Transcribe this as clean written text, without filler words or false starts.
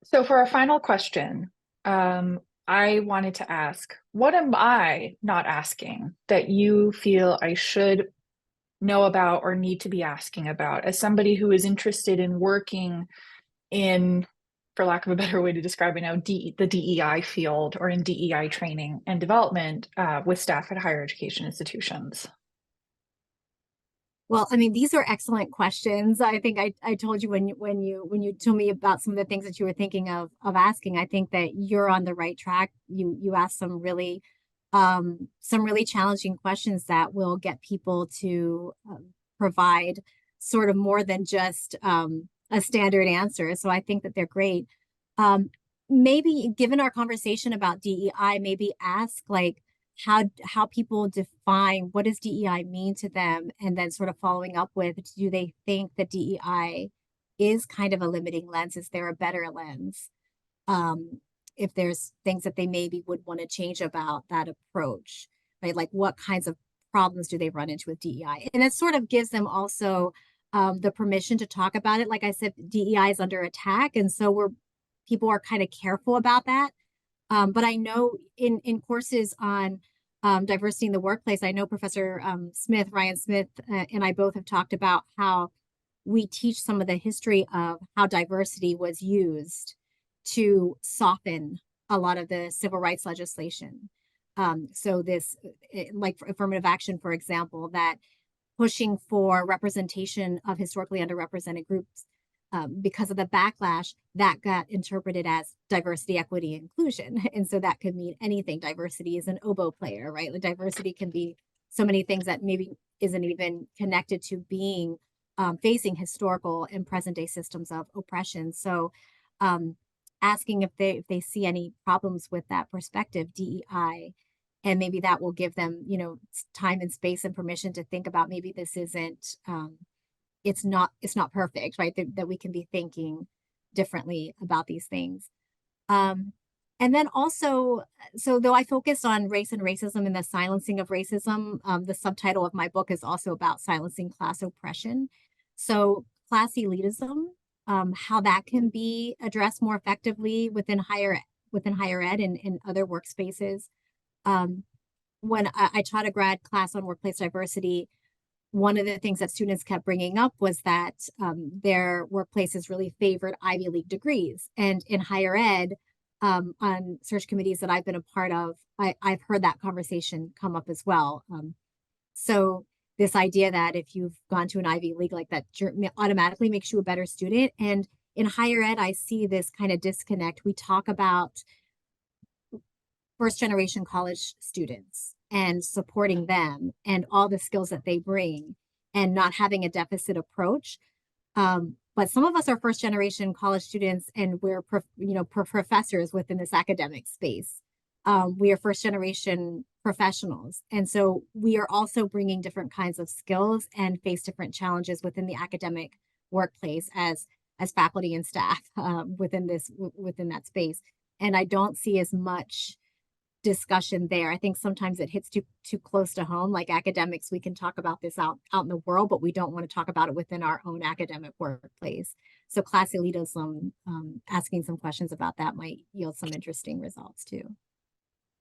So for our final question, I wanted to ask, what am I not asking that you feel I should know about or need to be asking about as somebody who is interested in working in, for lack of a better way to describe it now, the DEI field or in DEI training and development with staff at higher education institutions? Well, I mean, these are excellent questions. I think I told you when you told me about some of the things that you were thinking of asking. I think that you're on the right track. You asked some really challenging questions that will get people to provide sort of more than just a standard answer. So I think that they're great. Um, Maybe given our conversation about DEI, maybe ask like how people define what does DEI mean to them, and then sort of following up with, do they think that DEI is kind of a limiting lens? Is there a better lens? If there's things that they maybe would want to change about that approach, right? Like what kinds of problems do they run into with DEI? And it sort of gives them also the permission to talk about it. Like I said, DEI is under attack, and so people are kind of careful about that. But I know in courses on diversity in the workplace, I know Professor Ryan Smith, and I both have talked about how we teach some of the history of how diversity was used to soften a lot of the civil rights legislation. So like affirmative action, for example, that pushing for representation of historically underrepresented groups, because of the backlash that got interpreted as diversity, equity, inclusion. And so that could mean anything. Diversity is an oboe player, right? Like diversity can be so many things that maybe isn't even connected to being facing historical and present day systems of oppression. So asking if they see any problems with that perspective, DEI, and maybe that will give them, time and space and permission to think about maybe this isn't it's not perfect, right? That we can be thinking differently about these things. And then also, so though I focused on race and racism and the silencing of racism, the subtitle of my book is also about silencing class oppression. So class elitism, how that can be addressed more effectively within higher ed and in other workspaces. When I taught a grad class on workplace diversity, one of the things that students kept bringing up was that their workplaces really favored Ivy League degrees. And in higher ed, on search committees that I've been a part of, I've heard that conversation come up as well. So this idea that if you've gone to an Ivy League, like that automatically makes you a better student. And in higher ed, I see this kind of disconnect. We talk about first generation college students and supporting them and all the skills that they bring and not having a deficit approach. But some of us are first generation college students and we're professors within this academic space. We are first generation professionals. And so we are also bringing different kinds of skills and face different challenges within the academic workplace as faculty and staff within that space. And I don't see as much discussion there. I think sometimes it hits too close to home. Like academics, we can talk about this out in the world, but we don't want to talk about it within our own academic workplace. So class elitism, asking some questions about that might yield some interesting results too.